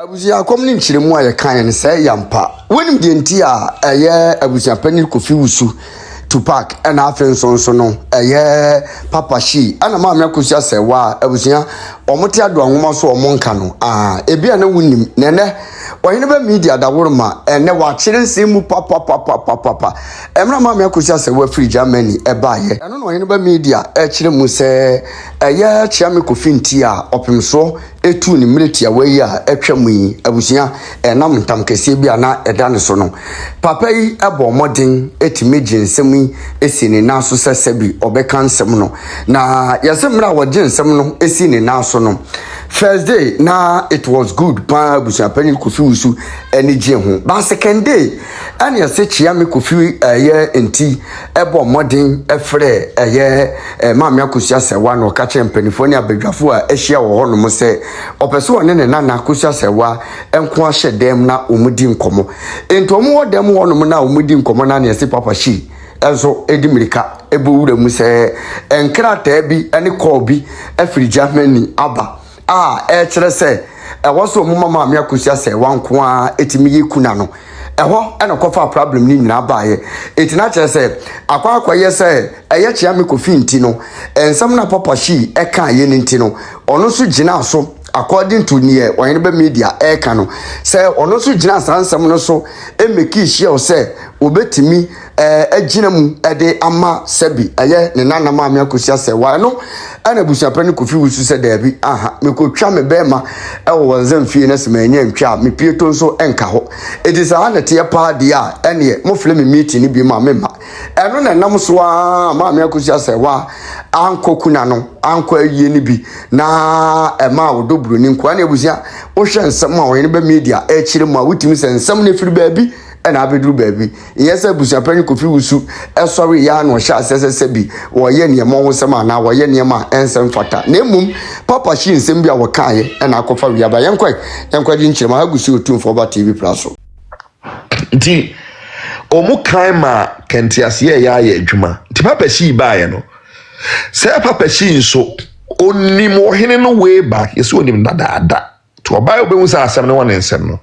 Abusia komni nchire mu aye kan ne say yampa wonim de nti a eye AbusuaPanyin Kofi Wusu Tupac and afen so no Papa Shee ana maame Akosua Serwaa abusua omote ado anwoma so omonka no ebia na wunim nene Oheneba media da worma ene wa kire nsemu papa emra maame Akosua Serwaa free Germany ebaye eno no Oheneba media kire mu se chiame Kofi nti a opemso etu ni mretia wayi a etwamu yi abusua enam ntam kese bia na eda ne so no papa yi ebo modern etimeji nsem yi esi ne naso sesebi obeka nsem no na yasemra wogye nsem no esi ne naso no first day na it was good pa AbusuaPanyin Kofi Wusu eni gye ho ba second day ani yase chiame Kofi enti ebo modern efre maame Akosua Serwaa no ka che mpanifo ni abadwafo a ehia wo hono mo se opeso one ne na Akosua Serwaa enko ahye dem na omudi nkomo entomo wo dem hono mo na omudi nkomo na yase Papa Shee enso edimirika ebowura mu se enkrata bi ene call bi afiri Germany aba kire se woso mo maame Akosua Serwaa nko a etimi yekuna no eho ena kofa problem ni nyina baaye etina kire se akwaye se chiame Kofi nti no ensam na Papa Shee eka ye nti no ono so gina so according to near Oheneba media eka no se ono so gina sansam no so emeki hia o se obetimi agina mu ede ama sebi ne nana maame Akosua Serwaa no ana AbusuaPanyin Kofi Wusu se dabi mekotwa me bema wo nzamfie na se manya ntwa me pieto nso enka ho edisa ha na te pa de a ene mo fle me meeting bi ma mema eno na nam so a maame Akosua Serwaa ankokuna no anko awie ni bi na ema wodoburo ni nkwa na abusua wo hwe nsem a Oheneba media kire mu a wutimi se nsem na firi baabi ena abedru baabi yes AbusuaPanyin Kofi Wusu sorry ya no hya asese bi wo ye ne mo ho sema na wo ye ne ma ensem fata na emum Papa Shee nsem bi a wo kaaye ena akofa wi aba yenkwa di nchirema hagusi otumfo ba TV plus nti omu kan ma kentiase ya adwuma nti Papa Shee baaye no se Papa Shee nso onim ohene no way back yeso onim dadaada to obaye obehu sa asem ne won nsem no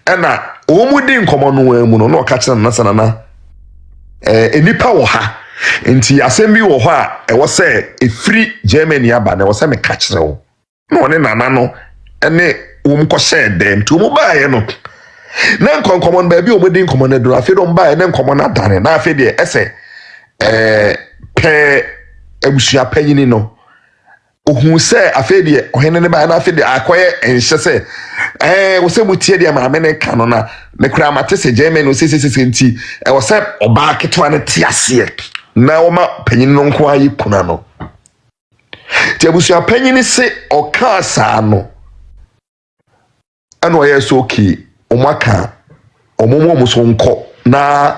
ena omudi nkomo no mu no na oka kire na sanana enipa wo ha nti asem bi wo ho a ewo se efri Germany aba na wo se me ka kire wo na one nana no ene wo mko share dem to mu baaye no na nkonkomo no ba bi omudi nkomo na do afi do mbaaye na nkomo na dane na afi de ese pe AbusuaPanyin no ohun se afi de ohene ne ba na afi de akoye enhye se wo se mutie de maame ne ka no na ne kura mate se Germany se nti wo se oba ketwa ne tiase na wo ma panyin no nko ayi kuna no ti AbusuaPanyin se oka sa no ano ye so ki omaka omomo so nko na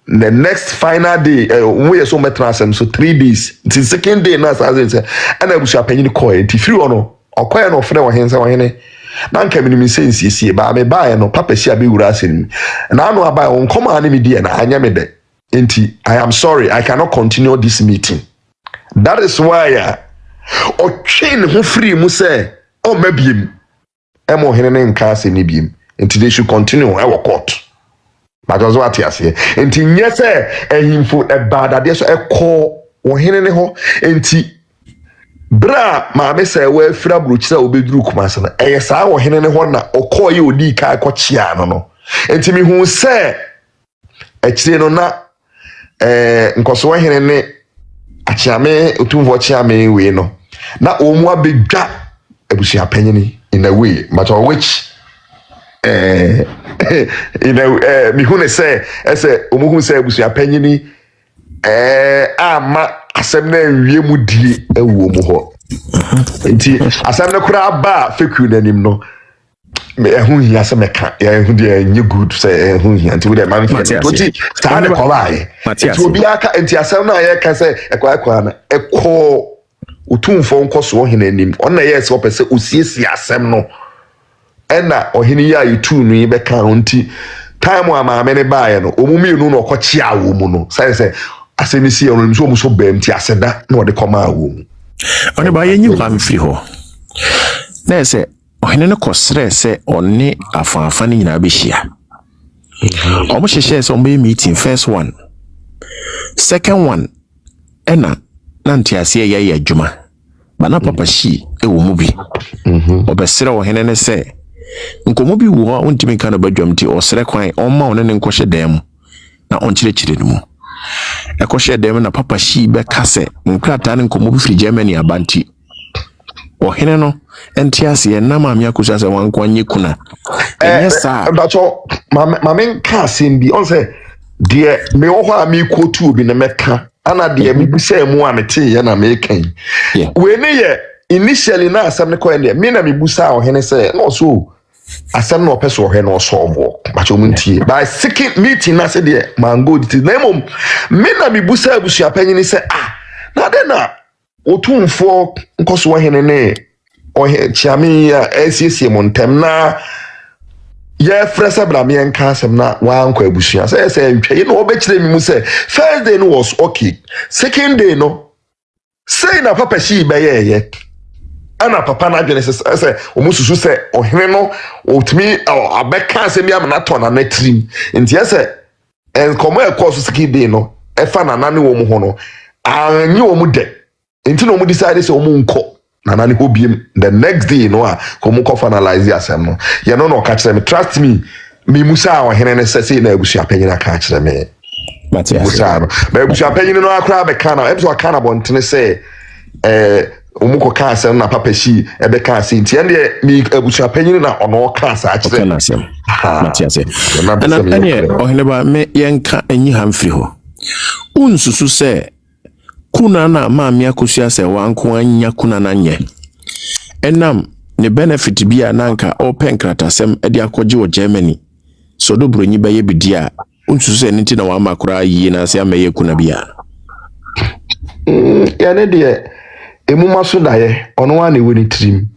the next final day we so metrasem so 3 days the second day na sa say ana AbusuaPanyin call nti free ono okoye no frɛ wo hense wo hene na nka minimi sensie ba me bae no Papa Shee abewura asen na anu abae on koma na me die na anya me de nti I am sorry I cannot continue this meeting. That is why o train ho free mu say o mabiem emo hene ne nka ase ne biem nti they should continue e wo court but also what you say nti nye say ehimfo e bad ade so e call wo hene ne ho nti bra maame se we fira bruchira obeduru kumase na eyesa wo hene ne ho na okoye odi kai kochia no enti mi hu se akire no na nkoso hene ne achiame otumvo chiame we no na omu abedwa AbusuaPanyin in a way but on which mi hu ne se ese omu hu se AbusuaPanyin ama asem na wie mu die ewo mu ho nti asem na kura ba feku nanim no me ehun hia se meka ehun de nye good se ehun hia nti we de man fi nti sta ne ko bae nti obi aka nti asem na ye ka se ekwa na ekọ otumfo nkoso ohene anim ona ye se opese osiesie asem no ena ohene ya yitu nu be ka nti time amaame ne bae no omumi nu no okochi awo mu no se asemisi ono nso muso bem ti aseda na ode koma awo mu one ba yenyi kwa mfiri ho na ese ɔhene no kɔsrɛ sɛ ɔne afaafa no nyinaa bɛhyia ɔmo hyehyɛ sɛ ɔmo bɛyɛ meeting first one second one ɛna na nteaseɛ yɛyɛ adwuma bana papa Shee ɛwɔ mu bi ɔbɛsrɛ ɔhene no sɛ nkɔmmɔ bi wɔ hɔ a wontimi ka no badwam nti ɔsrɛ kwan ɔmma wo ne ne nkɔhyɛ dan mu na ɔnkyerɛkyerɛ no mu ɛkɔhyɛ dan mu na papa Shee bɛka sɛ nkrataa ne nkɔmmɔ bi firi Germany aba nti ɔhene no ɛnte aseɛ na maame Akosua sɛ wankɔ nye kuna ɛnyɛ saa bacho maame nka asɛm bi on sɛ deɛ me wɔ hɔ a me quote obi na mɛka ana deɛ me busa mu a mete yɛ na me kan we ne yɛ initially na asɛm ne kɔ ɛne me na me busa ɔhene sɛ no so asɛm na ɔpɛ so ɔhene no ɔsɔɔbɔ bacho mu ntie by second meeting na sɛ deɛ mango dit na mom me na me busa AbusuaPanyin sɛ na de na otumfo nkoso ɔhene ne chiame SCC montem na ye fresa bra me enka asem na wankɔ abusua sɛ ntwɛ no obɛkyerɛ mi mu sɛ first day no was okay second day no say na papa Shee bɛyɛ ana papa na adwene sɛ omususu sɛ ɔhene no otumi abɛka asem bi amana tɔ na natrim nti sɛ enkomo ɛkɔ so second day no ɛfa na nane wɔ mu ho no anyi wɔ mu de nti no mu decide sɛ ɔmu nkɔ na nane ho biem the next day no a komu kɔ finalize asɛm no ye no no ka kyerɛ me trust me me musa ɔhene ne sɛ na AbusuaPanyin aka kyerɛ me musa no ba AbusuaPanyin no akra be kana ebi aka na bontene sɛ omu kɔ ka asɛm na papa Shee ebe ka asɛm nti ende me AbusuaPanyin na ɔno ka asɛ akyerɛ na asɛm matiase ana ene ɔhene ba me yenka anyi hamfiri hɔ unsusu sɛ kuna na maame Akosua sɛ wanko anya kuna na nyɛ enam ne benefit bi a nanka open kratasem e de akɔgye wɔ Germany so do bronyi bɛyɛ bidi a unsusu sɛ nti na wama kora yie na sɛ amɛyɛ kuna bia ya ne de emuma so daye ɔno wa ne woni trim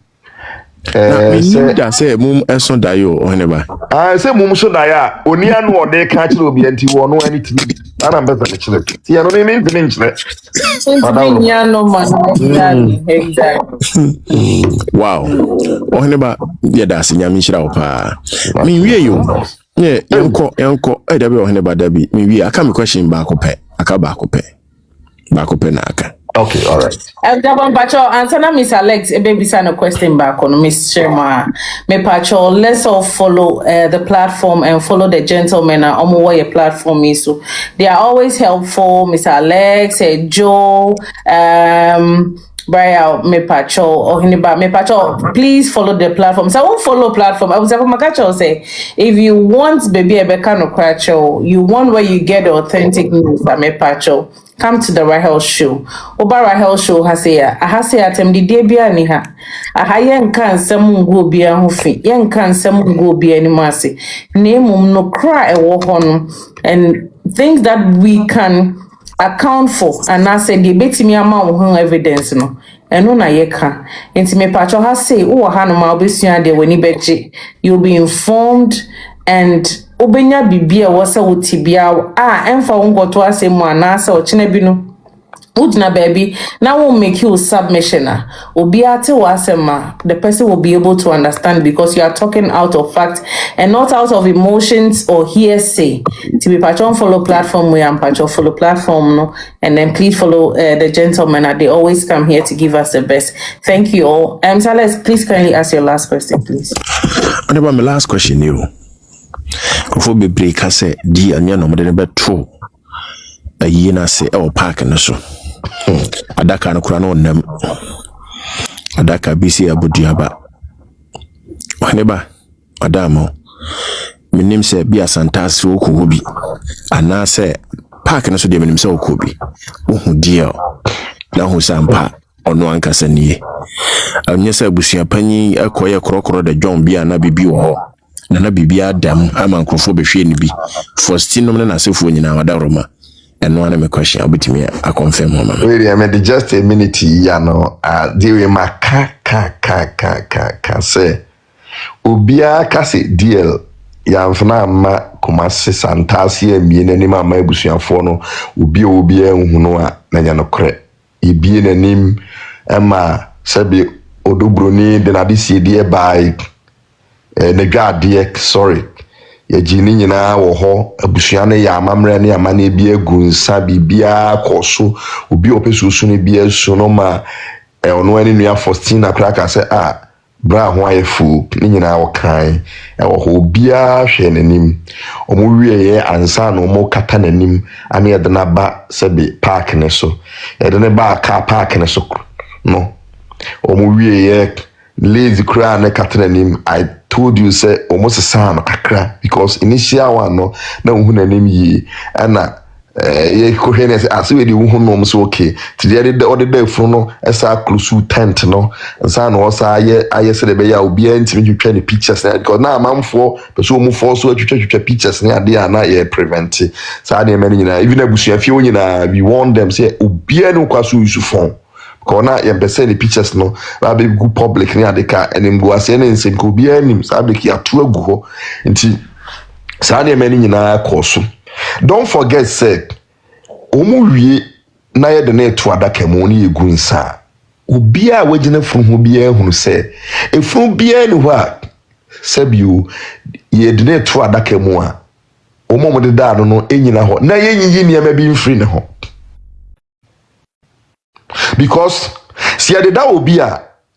se da sɛ mum ɛso daye o ɔhene ba sɛ mum so daye a oni anu ɔde ka kyerɛ obi anti wɔ no ani trim ana mbɛza ne kyerɛ ti ya no me ntimi nkyerɛ wow ɔhene ba yɛ da se nyame nhyira wo paa me wie yo ye yenko da be ɔhene ba da bi me wie aka me question baako pɛ na aka. Okay, all right. Gabon Pacho, answer na Miss Alex, a baby son a question back on Miss Serwaa. Me Pacho, let's all follow the platform and follow the gentlemen on what your platform is. So they are always helpful. Miss Alex, Joe, Brian, me Pacho, Oheneba, me Pacho, please follow the platform. So I won't follow platform. I was like, Makacho say, if you want baby a bekano cracho, you want where you get the authentic news, me Pacho. Come to the Rahel show. Oba Rahel show hasea. Ahase atem di debia ni ha. Ahaye nka nsem ngo bia ho fi. Ye nka nsem ngo bia ni mase. Nemum no cry e wo ho no. And things that we can account for and I said the betimi ama wo ho evidence no. Eno na ye ka. Enti me pacho hase wo ha no ma obesua de wani beje. You'll be informed and obenya bibia wasa wotibia emfa wongoto asemu anasa ochina bi no udna baby now will make you submission obi ate wasema the person will be able to understand because you are talking out of fact and not out of emotions or hearsay. To be patron follow platform we am patron follow platform no and then please follow the gentlemen they always come here to give us the best. Thank you all. Silas, please kindly ask your last question please. And about my last question you Kofo bebre ka se di anya no mode ne beto ayi na se e o park no so adaka no kura no nam adaka bisi abuduaba Oheneba adamo minim se bi asantase okuwo bi ana se park no so de minim se okuwo bi ohu dia na hu sampa ono ankasa nie anya se AbusuaPanyin akoye krokro de John bia na bibi wo ho na bibi adam ama nkrofo behwe ni bi first nom na asefo nyina wada roma eno ana me question obetimi a confirm mama wait I mean just a minute ya no dewe maka say obia ka se deal ya mfna ma komase santase amie ni mama abusuafo no obia ehunu a na nya no kre ebie nanim ema sabe odobroni de na this year by negade sorry ye jini nyina wo ho abusua ne ya amamre ne amane bi agunsa bibia koso obi opesusu ne bi asu no ma ono ani nua Faustina kraka se bra ho ayefu ne nyina wo kan wo ho bia hwe nanim omo wie ye ansa no mo kata nanim ane ye de na ba sebe park ne so ye de ne ba car park ne so no omo wie ye lazy cry na kata nanim. I told you say almost a son kakra because initial one no na hu nanim yi ana ye ko hene say ase we di hu no so okay ti dey the fro no esa close tent no nsa no osa aye se de be ya obi antimi twetwa ne pictures na because na amamfo person mu fo so twetwa pictures na ade na ye prevent sa de me nyina even abusua fie nyina we warn them say obi anu kwaso use phone kona ye bese the pictures no ba be go public ni adeka enim go ase na nsem ko obi anim sa be ki ato agu ho nti sa de me nyina koso. Don't forget say omu wie na ye de na eto adaka mu ni egu nsa obi a wagina funu ho bia hunu say efunu bia ni ho a sabio ye de na eto adaka mu a omo de da no enyina ho na ye nyiyi niam bi mfiri ne ho because see the that will be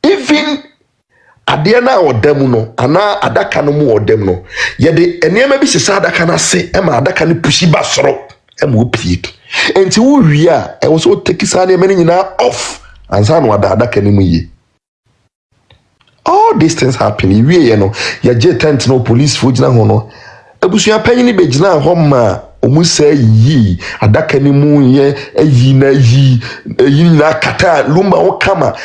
even ade na odam no ana adaka no mu odam no ye de enema bi sesa adaka na se e ma adaka no pushi basoro e ma opie enti wo wi a e wo so take sa na mani nyina off ansa no adaka no mu ye. All these things happen you ye no ye je tent no police fo gina ho no AbusuaPanyin be gina ho ma omu say yi adaka ni mu ye ayi na kata lumba wo kama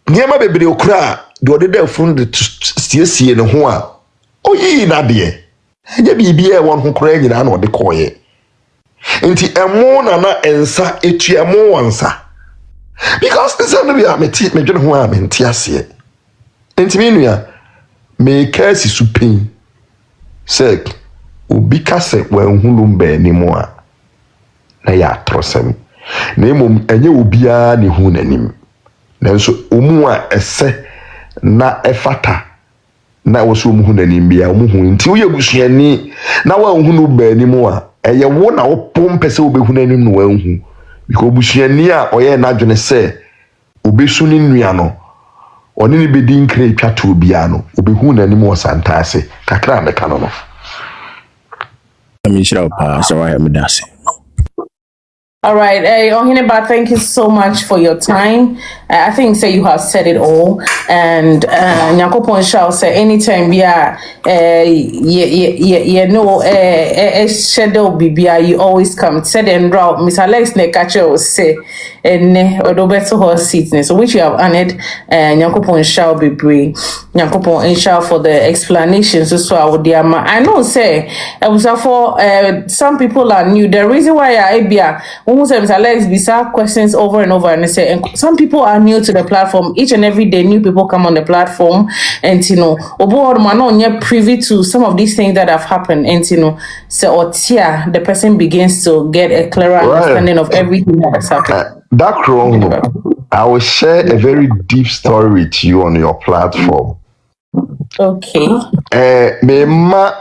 niema bebere okura de odeda fun de siesie ne ho a oyi na de enye bibia won ho kura nyina na ode koye nti emo na ensa etu emo wansa because this no be ameti me dwene ho a menti ase nti me nua me kasi supin sek obi kase wanhulu mba ni mu a na ya trosem na emom enye obia ne hu nanim nanso omu a ese na efata na woso omu hu nanim bia omu hu nti wo yebusuani na wanhulu mba ni mu a eye wo na wo pompese obehu nanim no wanhu because obusuani a oye na dwene se obesu ni nua no oni ni bedi nkre twato obia no obehu nanim wo santase kakra me kano no. All right, Oheneba, thank you so much for your time. I think say you have said it all, and Nyakopon shall say anytime we are shadow bibia you always come. Said and draw Miss Alex Nekacho say and Odobeto horse seats, so which you have honored. Nyakopon shall be brave. Nyakopon shall for the explanations. So I would I know say I was for some people are new. The reason why I be Mr. Alex bizarre questions over and over, and I say, and some people are new to the platform. Each and every day, new people come on the platform, and you're privy to some of these things that have happened, and so the person begins to get a clearer understanding of everything that has happened. That wrong. I will share a very deep story with you on your platform. Okay. Me ma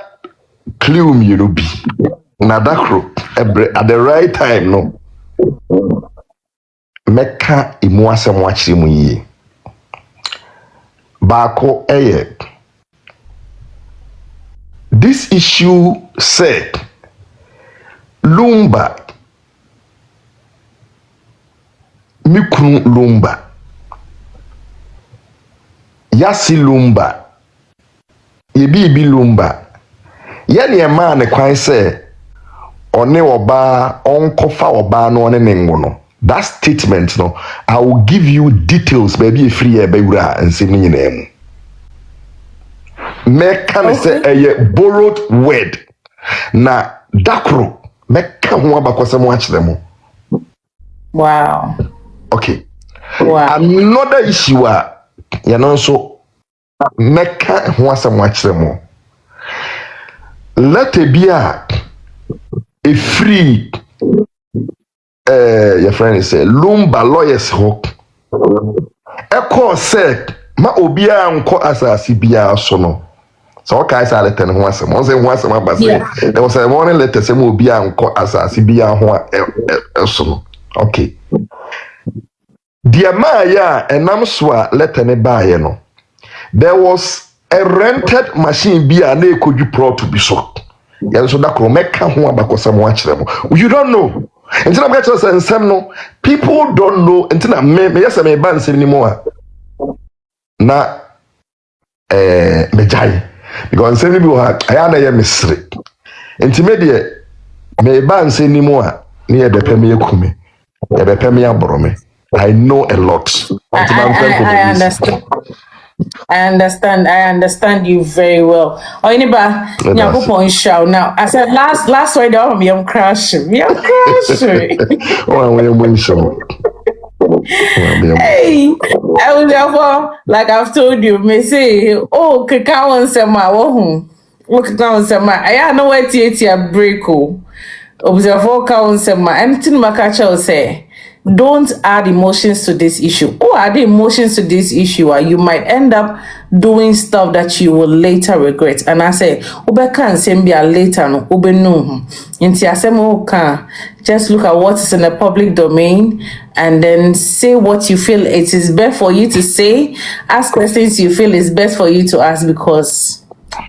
clue me be na dakro at the right time no. Meka imu asem wachiri mu yi baako this issue said Lumba mikunu Lumba yasi Lumba yebi Lumba yani ema ne kwan se one oba onkofa oba no ne nengo no. That statement, no, I will give you details, baby, free ebewura and say me name. Me can say a borrowed word. Na dakro me can ho abakwasa mo achire mo. Wow. Okay. Wow. Another issue ya no so me can ho asamo achire mo. Let it be a free your friend say Lumba lawyers hook. Echo said ma obia nko asasi bia so no. So okay say letter no asem. Won say ho asem abase. There was a warning letter say mo obia nko asasi bia ho so no. Okay. Dear Maya enam so a letter ne baaye no. There was a rented machine bia na ekoju pro to be so. Ya so da kro meka ho abakosam ho akere mo. You don't know. Until I'm getting some no, people don't know until me yes me ban nsem ni mo a na mejai because nsem ni bi wa aya na ye misri intimate me ban nsem ni mo a na ye bepe me ekume ye bepe me aboro me. I know a lot. I understand. I understand you very well. Oheneba, nyakopon shout now. I said last Friday I'm crashing. Oh, I'm show. Hey, I was therefore, like I've told you, may say, oh, kakawan sema wohum. Oh, kakawan sema. I know where tia break. Observe kakawan sema. Anything makacha will say. Don't add emotions to this issue. Oh, add emotions to this issue, you might end up doing stuff that you will later regret. And I say, Ube can send me later, no, Ube no. Just look at what is in the public domain and then say what you feel it is best for you to say. Ask questions you feel is best for you to ask because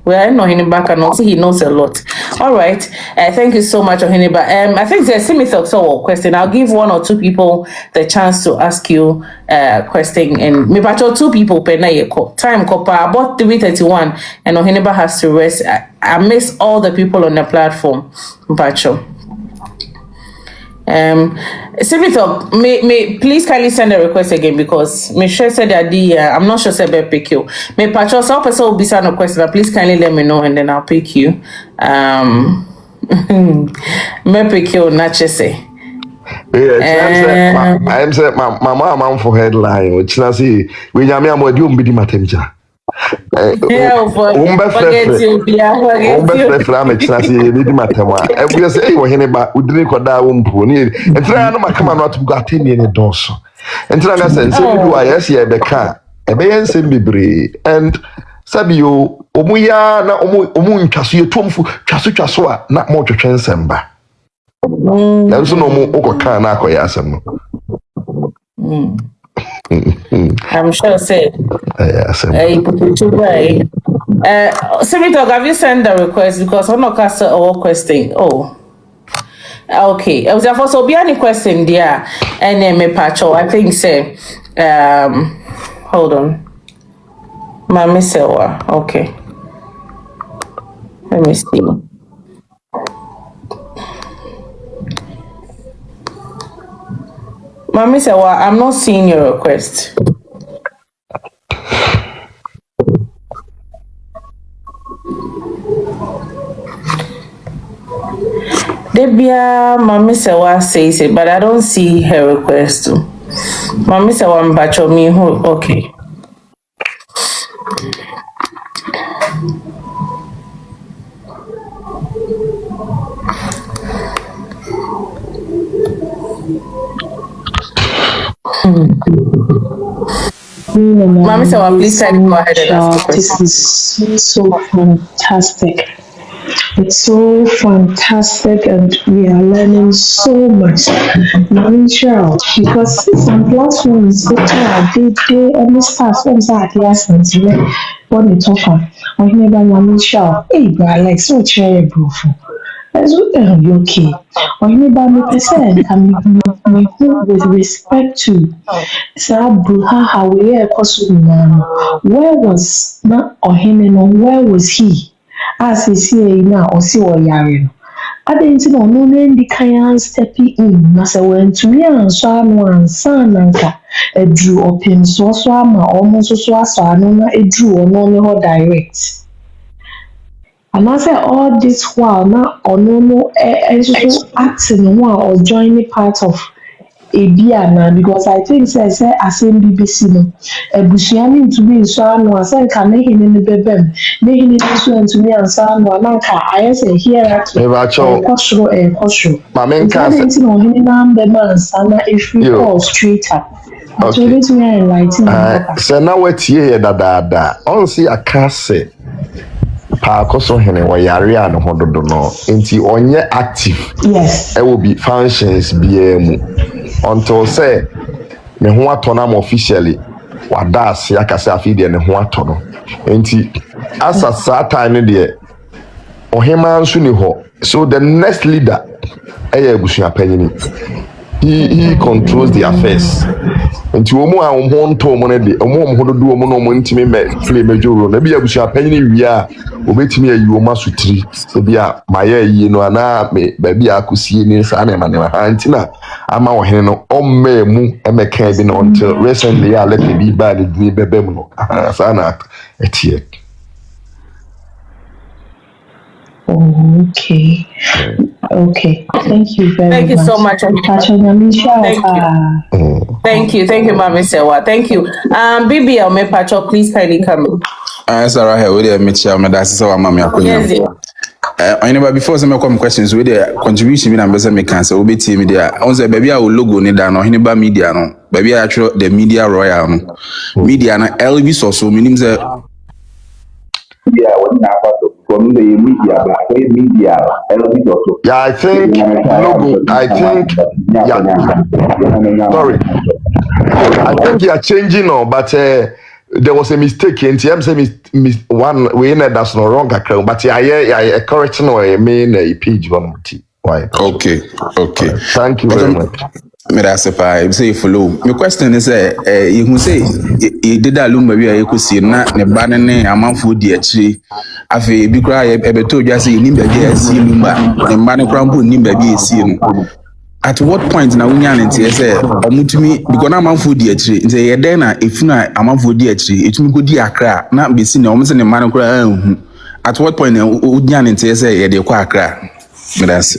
well, I know Oheneba and also he knows a lot. All right. Thank you so much, Oheneba. I think there's a question. I'll give one or two people the chance to ask you a question. And maybe two people per time copa about 3:31 and Oheneba has to rest. I miss all the people on the platform. Mpacho. Sivito, may please kindly send a request again because me sure said that I'm not sure said be pick you. May patcho so person will be send a question, but please kindly let me know and then I'll pick you. Me pick you not just say. Yeah, I'm saying my mom for headline, which I see when you am what you be the matemja. Yeah, forget you. I'm excited. We say, "Hey, Oheneba, we didn't go down wumpu." And try no makama no to go attend any dose. And try na say, "Say we do yes here the car." E be yen sem bebre and sabio omuya na omu ntwaso ye tomfu twaso a na mo twetwe nsem ba. Na so no mo okoka na akoya asem no. I'm sure say. Senator, have you sent the request because I'm not casting our question? Oh, okay. I was therefore so be any question there, and then me patcho. I think say, hold on, Mami Serwaa. Okay, let me see. Mami Serwaa, I'm not seeing your request. Debia Mami Serwaa says it, but I don't see her request too. Mami Serwaa mbacho mi who okay. Mami Serwaa, please go ahead and ask the question. This is so fantastic. It's so fantastic and we are learning so much. Because some platforms they only start from that lessons when they talk on Oheneba hey bro like so terrible. That's okay. Oheneba me person me with respect to how we where was not Oheneba, where was he? As he see now or see what yari. I didn't know no name the kind stepping in. Nasa went to me and saw one son anka a drew up him so swama almost so no a drew or no direct. And I said all this while now or no acting one or joining part of Ebiana because I think say as in BBC no ebusuani to be so no say can make him in the bebem make him to me and so no nanka I say here at kosho Mamenka say no him na be man sana if we call straight up So this me enlighten me. So now what here da. On see a case. Pa Akosua hene wa yare a no hododo no. Enti onye active. Yes. It will be functions BM until say ne ho ato na officially wadas yakase afide ne ho ato no. Enti asa time de Ohema nso ni ho. So the next leader AbusuaPanyin. He controls the affairs. Nti omo a omo nto omo ne de omo hododo omo no omo ntimi me play major role. Na bi AbusuaPanyin wi a obetimi ayi omo asutiri. So bi a maye yi no ana me ba bi akosie ni sa na ma ne ha ntina ama ohene no omme mu emeka bi no until recently I let me be bad ni bebem no. Sa na etie. Okay. Okay. Thank you very much. Thank you so much. Thank you, Mami Serwaa. Thank you. BBL me Pacho, please kindly come in. Sarah here with the Mitchell, my that's so Mami Akunya. Yes, I never before some come questions with the contribution me number me cancer will be team media. On say baby I will logo ni da no Oheneba media no. Baby I actually the media royal no. Media na LV so meaning say media when na from the media but media LV also. Yeah, I think logo. Sorry. I think you are changing now, but there was a mistake. And I'm saying one way that's not wrong, but I correction or I mean a page one. Why? okay. Thank you very much. Me da se pa say follow. My question is you can say e did alum baby I could see na ne ba ne amanfo di akiri afi bi kra e beto dwa say ni baby e see lumba ne ba ne kra mpo ni baby e see no. At what point na wunya ne tie say omutumi because na amanfo di akiri nti ye den na efuna amanfo di akiri etumi go di akra na be see ne omo se ne ma ne kra anhu. At what point na wunya ne tie say ye de kwa akra. Me da se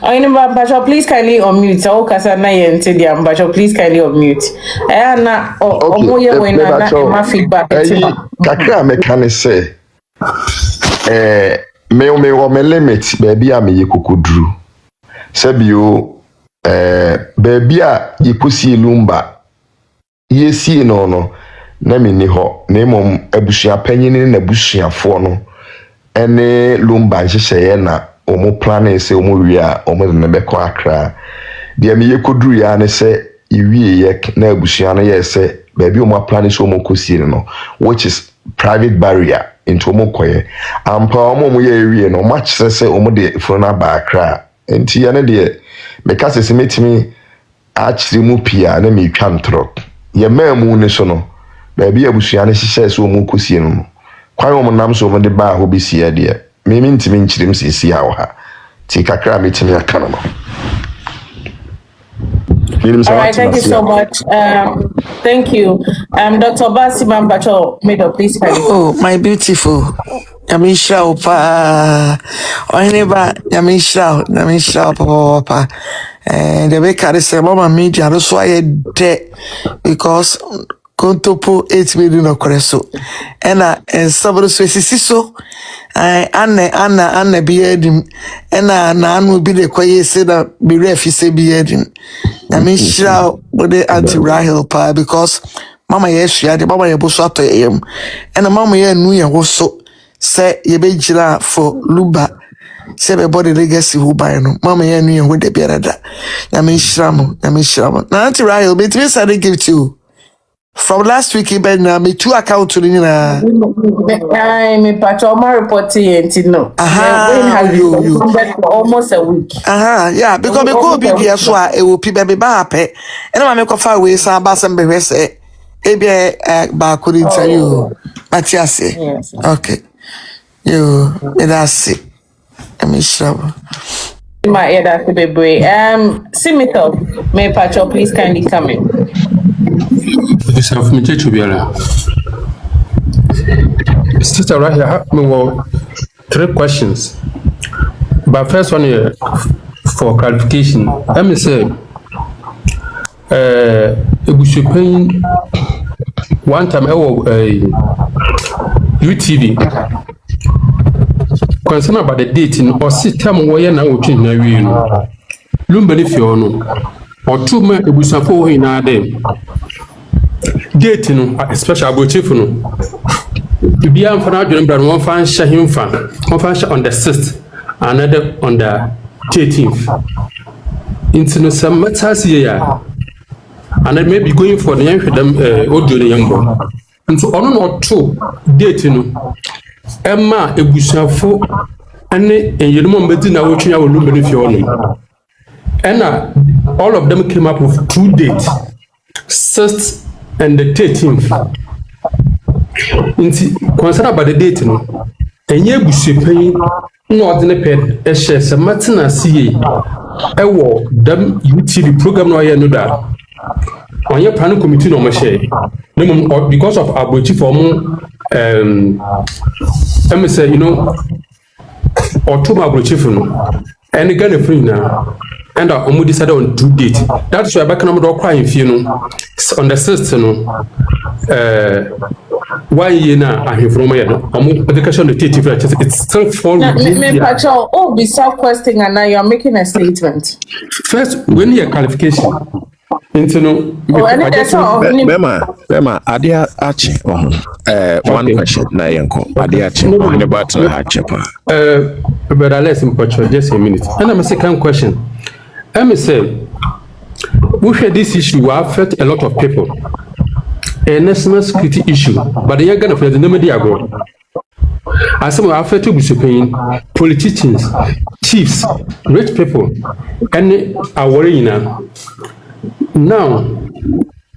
Oheneba Pacho, please kindly unmute. So kasa na yente dia Pacho, please kindly unmute. Na omo ye we na feedback. Kakra mekane say me o me limit baby a me yekukudru. Sebio baby a yekusi lumba yesi no na me ni ho na emom AbusuaPanyin na abusuafo no ene lumba nhyehyeye na omo plan say omo wia omo ne beko akra de me yekoduru ya ne say iwie ye na abusua no ye say baby omo plan say omo kosie no which is private barrier into omo koye ampa omo ye wie no match say omo de fro na ba akra enti ya ne de meka sese metimi achiri mu pia na me twa ntro ye mamu ne so no baby abusua ne hyehyɛ say omo kosie no kwan omo nam so omo de ba ho besia de me ntimi nchirim sisi ha ha ti kakra metimi aka no. All right, thank you so much. Thank you. Dr. Basiman Pacho, please. Oh, my beautiful. Yamisha opa. Oheneba Yamisha papa. And the way carry say mama media that's why de because kontopo 8 million okreso. And somebody says so Anna be edim ena na anu bi de kwaye say na be ref say be edim na me shira with the anti Rahel pa because mama yes ya de mama ye boso ato yem ena mama ye nu ye wo so say ye be gira for luba say be body legacy who buy no mama ye nu ye wo de biarada na me shira mo na anti Rahel be three side give to you. From last week, me 2 accounts to the me Pacho my reporting and no. You for almost a week. Yeah, because me go be there so it will be baby happy. And I make a far away some bass and be say back couldn't tell you. But yes, okay. You that's it. I mean sure. My ear that be brave. Simito, me Pacho, please kindly come in. Yourself, me to be Sister right here, me want 3 questions. But first one here for clarification. Let me say, AbusuaPanyin one time UTV. Concern about the date in or system where now we can know. Lumbani Fiono or 2 men Abusafo in our day. Date, especially about chief. To be on for one fan Shahim fan, one fan on the 6th, another on the 13th. Into some matters here, and I may be going for the young audio the young boy. And so on or 2 dating Emma Abusafo and you know, Medina, which I will look if you only. And all of them came up with 2 dates, 6th and the 13th. Concerned about the date, and you AbusuaPanyin no ordinary pen, a share some Martina CA, a war, them UTV program no I know that. On your planning committee no share. Because of our chief let me say, you know, or 2 my chief, and again free now. And I almost decided on 2 dates. That's why I back on the crying, you know, on the system. Why you know I have from my education it's still fall be self-questing and now you're making a statement. First, when your qualification into no Bema, Adia Archie. One question, Nayanko, Adia Archie, about but I less important, just a minute. And I'm a second question. Let me say, we had this issue will affect a lot of people. A national security issue, but the young of the media go. As some are affected with AbusuaPanyin, politicians, chiefs, rich people, and are worrying now. Now,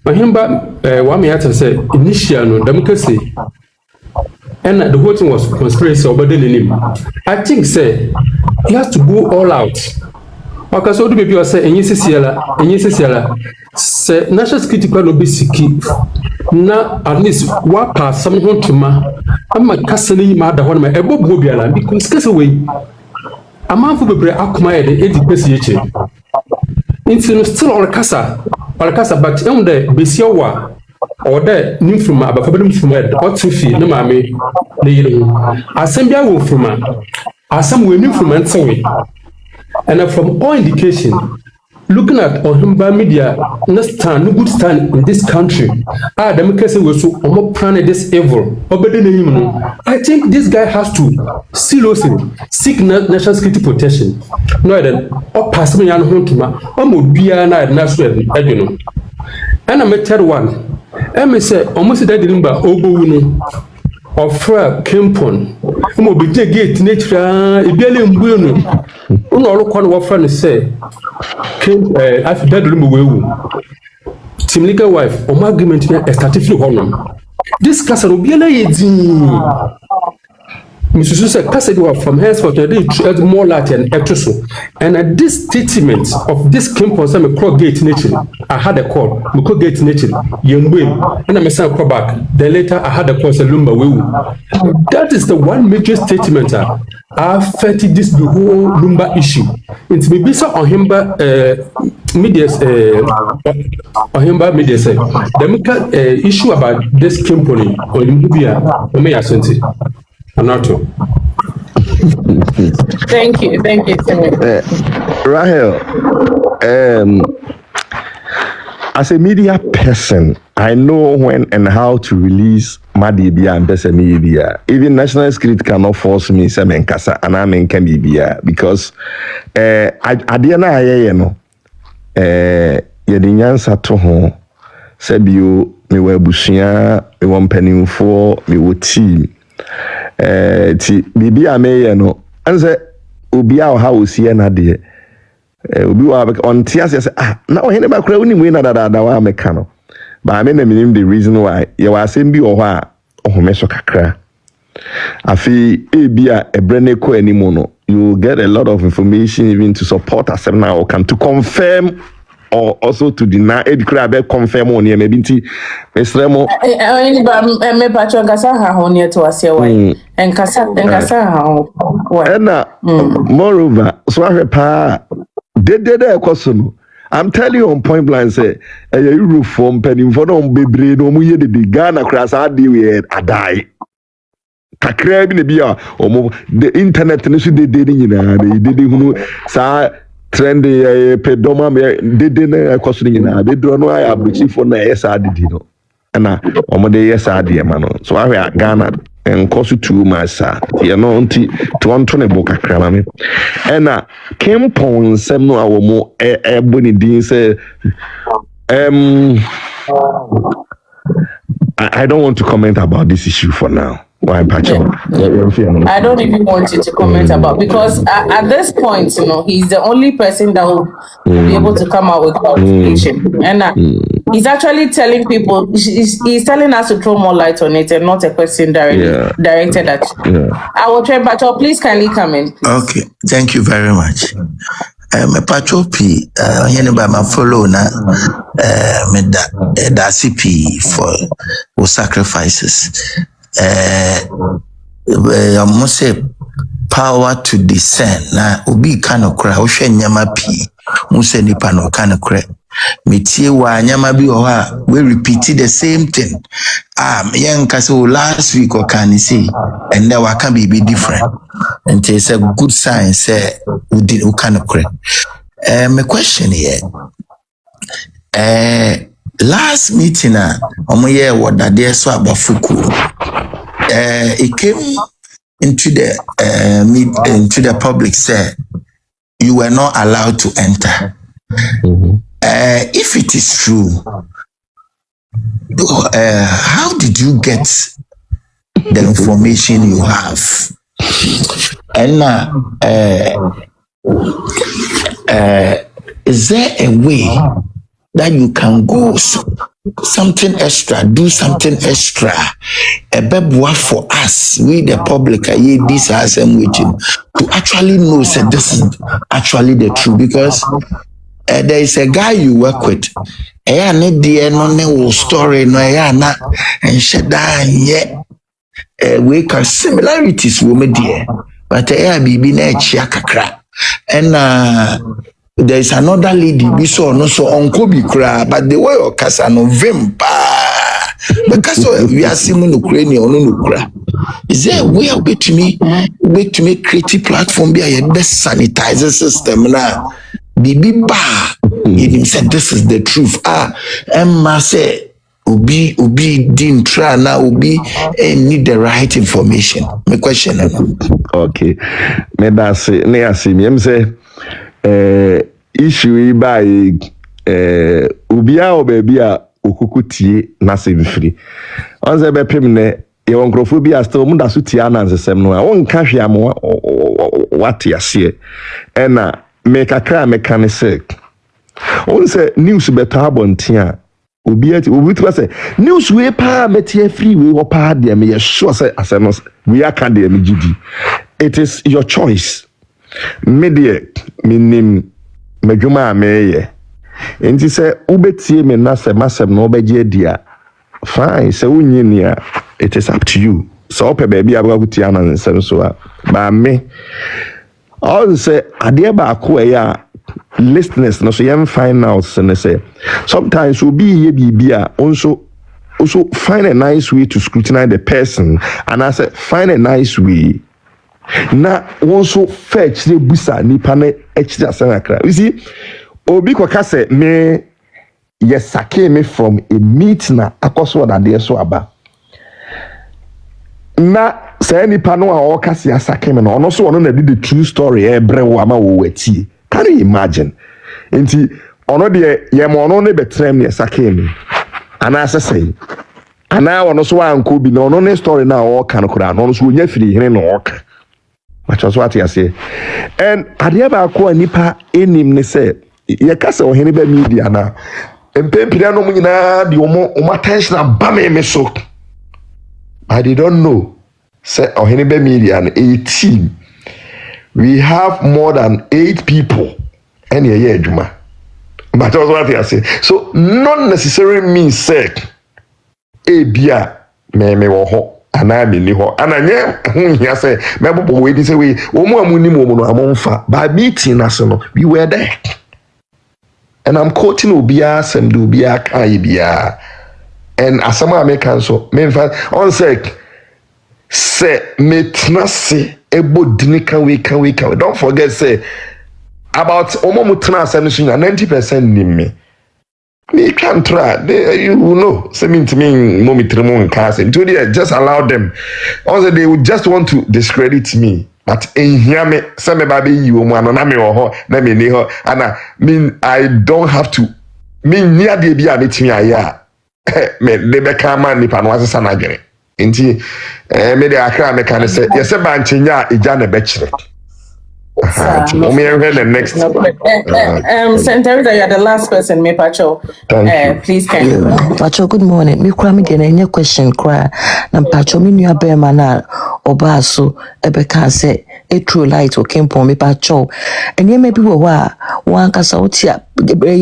Oheneba, what me have to say, initial democracy, and the whole thing was conspiracy over the name. I think, say, he has to go all out. Because so do people say, and yes, say, national security can be secure. Now, at least, what pass someone to ma, I'm a castle mother one my above Mobiala, because cast away. A man for the Akuma, the 80%. It's still all casa, but on the Besiawa or the new from my Babam from or 2 feet, no mammy, Assembly will from some will new from Ansoy. And from all indication, looking at Oheneba media, no good stand in this country. Democracy was so planning this evil. I think this guy has to seriously seek national security protection. No, then, or pass me on home to my be an national, I don't know. And I'm a third one. I say, almost that didn't buy Obo of Kempon. Mo be gate nature, a billion bueno. Look on what friend say. After that, Tim legal wife, or my argument here, a certificate honor. This class will be a lady. Mrs. Susa Cassady from henceforth today to add more light and electricity. And at this statement of this campus, I'm a cross gate nature. I had a call, Moko gate nature, young will, and I'm a son call back. Then later I had a call, Lumba will. That is the one major statement I affected this the whole Lumba issue. It's maybe so Oheneba media Oheneba media say the issue about this company or the movie may ascend. Thank you, Rahel. As a media person, I know when and how to release Madibia and Bessa media. Even national security cannot force me to say Kasa and I'm in Camibia because I didn't Yedinyansa to home. Sebio, me were Bushia, me one penny for me would team. Ti bibi ameye no anse obi a ha osie na de obi wa on tia say na Oheneba kura woni mu na dada wa meka no ba me na minim the reason why you wa asem bi o ho a ohomeso kakra afi ebia ebrene ko animu no you get a lot of information even to support asem na o come to confirm or also to deny it could be confirm on maybe nti mesremo me patron kasa ha ho ne to ase why en kasa ha ho na moreover so pa de ekoso no I'm telling you on point blank say you from penny for no bebre no mu ye de Ghana class I deal with I die kakra bi na bi a the internet no so de nyina de hunu saa trend pe doma de na ekoso nyina be dro no aya abuchifo na yesa adidi no na omo de yesa ade ma no so ahwe Ghana enkoso too much ye no nti to onto ne bo kakra ma me na kempon sem no awomo boni din say I don't want to comment about this issue for now. Why, Pacho? I don't even want you to comment about, because at this point, he's the only person that will be able to come out with clarification. And he's actually telling people, he's telling us to throw more light on it and not a question directed at you. I will try, Pacho, please kindly come in. Please. Okay, thank you very much. Me Pacho P, Oheneba ma follow na me da CP for sacrifices. I must say power to discern na obi kind of cry ohwe nyama pi muse nipa no kind of cry metie wa nyama bi o ha we repeat the same thing yen kase last week or can say and now can be different and it's a good sign say we kind of cry. My question here last meeting omoye what that there so abafuku it came into the public say you were not allowed to enter. If it is true, how did you get the information you have? And is there a way that you can go something extra, do something extra, a bebwa for us, we the public, this to actually know that this is actually the truth? Because there is a guy you work with, no story, no, and shut down yet. We can similarities, woman dear, but be na chiakakra. And there is another lady we saw no so uncle be cry, but the way of casa no vimpa because we are seeing Ukrainian no cry. Is there a way of to make creative platform be a best sanitizer system now? Bibi ba he said this is the truth. Emma say Obi didn't try now Obi need the right information. My question okay. Me da se ne asemi say issue by ubia obebia okukutie na se mfiri onze be pem ne ye wonkrofo bia still mu da so tia na nsesem no a wonka hwe am what yase ena me kakra me kan se onse news beto abontia obi to say news we pa metie free we wo pa de me ye sure say asem we aka de me gidi. It is your choice. Media minim medwuma ameye enti se ubetie me na se masem no obeje dia fine se unyinia it is up to you so ope baby abagutia na nsem so ba me all say ade ba ko ya listeners no so yam find out and say sometimes will be ye bibia also find a nice way to scrutinize the person, and I said find a nice way na also fetch the busa nipa na extra sanakra. You see obi kwaka say me yesake me from a meet na Akosua na dey so aba na say nipa no a o kase asake me no ono so ono na di the true story ebrewo ama wo wati. Can you imagine? Enti ono de ye mo ono ne betrem ne yesake me ana asese ana ono so anko bi na ono ne story na o kan kura no so nya firi hene no o ka. Which was what I say. And Adiaba ko nipa enim ne say ye kasa Oheneba media na empempira no nyina de omo attention ba me so. I don't know. Say Oheneba media na 18. We have more than 8 people. And ye adwuma. But that's what I say. So not necessarily means say bia me wo ho ana me ni ho ananye hu hia say me bobo we di say we omo amuni mo no amonfa by meeting us no we were there, and I'm quoting obia sem do obia kai bia and asama American so me on say say metna se ebo dinika we can. Don't forget say about omomutna asem 90% ni me. Me can try. You know, say me to me, mommy tremon casting. Just allow them. Also, they would just want to discredit me. But in here, me, say me baby, you man, na me or na me ni her, and I don't have to. Me near the be a meet me aya. Me they be come man nipa no asesa na gere. Inti, me de akra me can say, yes, a banchinya ija na bechre. The next. Teresa, you're the last person, me Pacho. Please can you? Pacho, good morning. Me kwame de na question kra na Pacho me nua be ma na oba so ebeka say e true light o kempo me Pacho. Enye me bi wo a wan kasa otia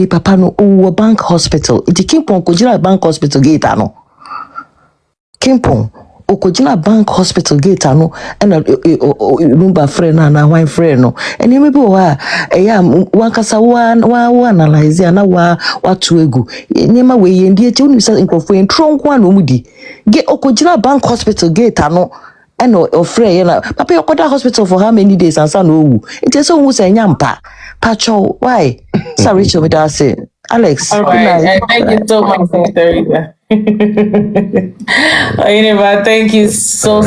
papa no o bank hospital. Iti kempo ko jira bank hospital gate ano. Kempo okojina bank hospital gate ano na number friend na wine friend no eni me bi wa eya wankasa wa analyze na wa to egu nyema we ye ndie che unu say nkofo entronko na omudi ge okojina bank hospital gate ano na ofre ye na papa yokoda hospital for how many days and san owu it so wu say nyampa pacho why sir Rachel me da say Alex. All right. Thank you so much, Teresa. Oheneba, thank you so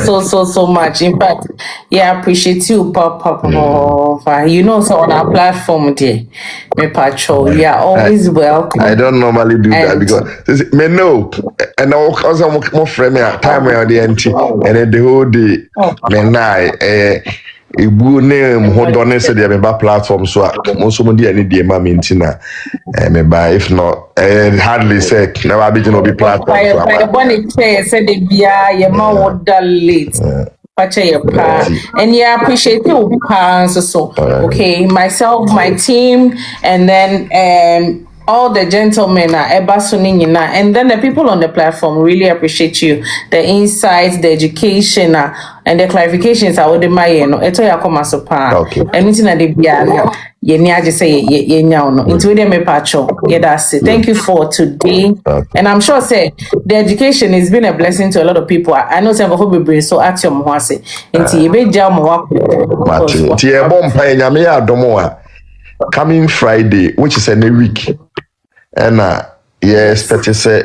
much. In fact, yeah, I appreciate you, Papa. You know, so on our platform, dear, me Pacho, you are always welcome. I don't normally do that because me know, and also more friend me time where the entry and then the whole day, me na Ibu name hold on say the member platform so most of the any day mintina me buy if not hardly say never be no be platform so I want to say the bia your ma would late pacha your pa and yeah appreciate you pa so okay myself my team and then all the gentlemen are and then the people on the platform really appreciate you, the insights, the education, and the clarifications are all the my eto ya koma so pa anything that they be ye ni aje say ye nya no into them me pacho yeah that's it. Thank you for today and I'm sure say the education has been a blessing to a lot of people. I know some of people so ask your mo ase into ye be jam mo ti e bom pa nyame ya adomo a coming Friday which is a week. And expect to say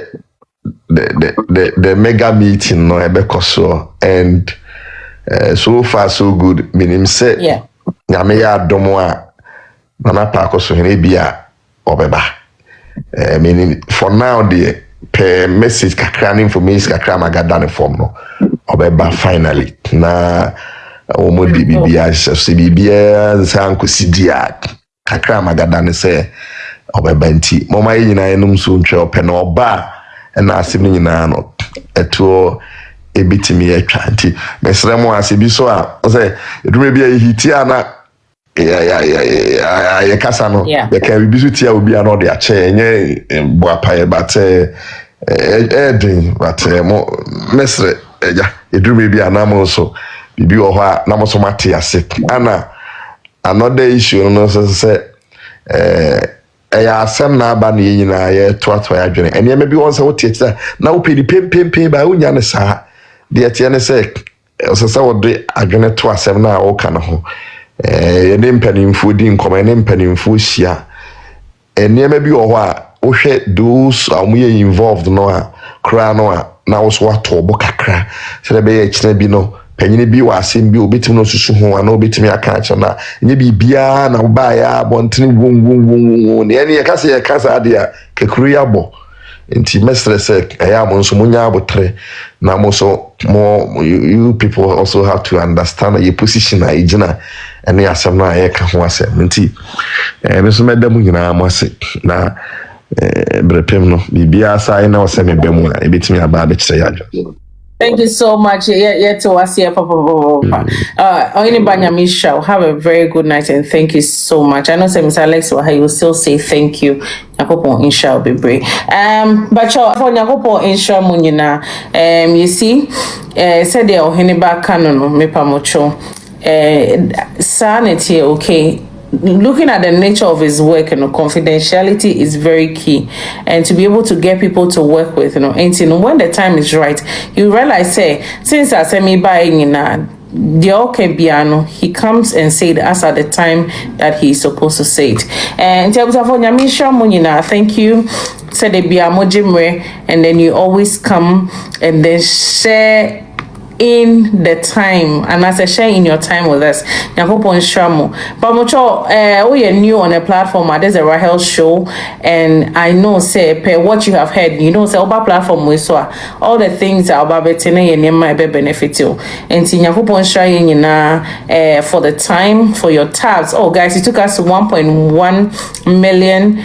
the mega meeting no Akosua and so far so good. Meaning say nyame ya adomo a na pa Akosua he bia obeba. Meaning for now the per message kakra information kakra magada ne form no obeba finally na omo bibia se bibia sanko sidia kakra magada ne say obebanti mama yina enum so ntwe open oba na asem nyina no eto ebitimi atwa nti mesre mo asebi so a say edume bia hitia na ya kasa no be kan bisu tia obi an ode ache enye boapaye bate but mo mesre eja edume bia na mo so bibi o ho a na mo so mate ase ana another issue no so say asem na aba na yina ye to ya dwene ene me bi won se wo tie na wo pedi pem ba unya ne sa de tie ne se se wo de adwene to asem na wo ka na ho ye ne mpanimfo di nkoma ne mpanimfo hia ene me bi wo ho a wo hwe those amuye involved no a kra no a na wo so ato bo kakra se be ye kina bi no panyine bi wa asem bi obetimi no susu ho ana obetimi aka acha na nye bibia na ba ya bontene won ne ene kasa ye kasa ade a kekuru ya bo nti mestre se ya mo nso munya abotre na mo so more you people also have to understand your position na ejina ene asem na ye ka ho asem nti me so medam nyina mo ase na brepem no bibia sai na oseme bemu na ebetimi aba be kire ya adwo. Thank you so much. Yeah, to us here, Papa. Oheneba Nyamisha, have a very good night and thank you so much. I know Mr. Alex will still say thank you. Nyakopo insha be brave. But for Nyakopo insha munyina, you see, said the Oheneba canon me pamocho. Sanity, okay. looking at the nature of his work, confidentiality is very key, and to be able to get people to work with, and when the time is right, you realize, say, since I send me by the okay piano, he comes and say it as at the time that he's supposed to say it. And thank you. Said they be and then you always come and then share in the time, and as a share in your time with us. Nyakopon Shamo. But mucho we are new on a platform, there's a Rahel show, and I know say per what you have heard, say oba platform we saw all the things that oba betene ye nema be benefit you. And Nyakopon sharing for the time, for your tabs. Oh guys, it took us 1.1 million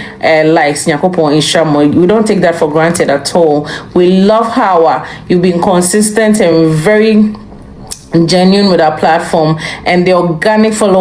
likes. Nyakopon Shamo. We don't take that for granted at all. We love how you've been consistent and very genuine with our platform and the organic follow.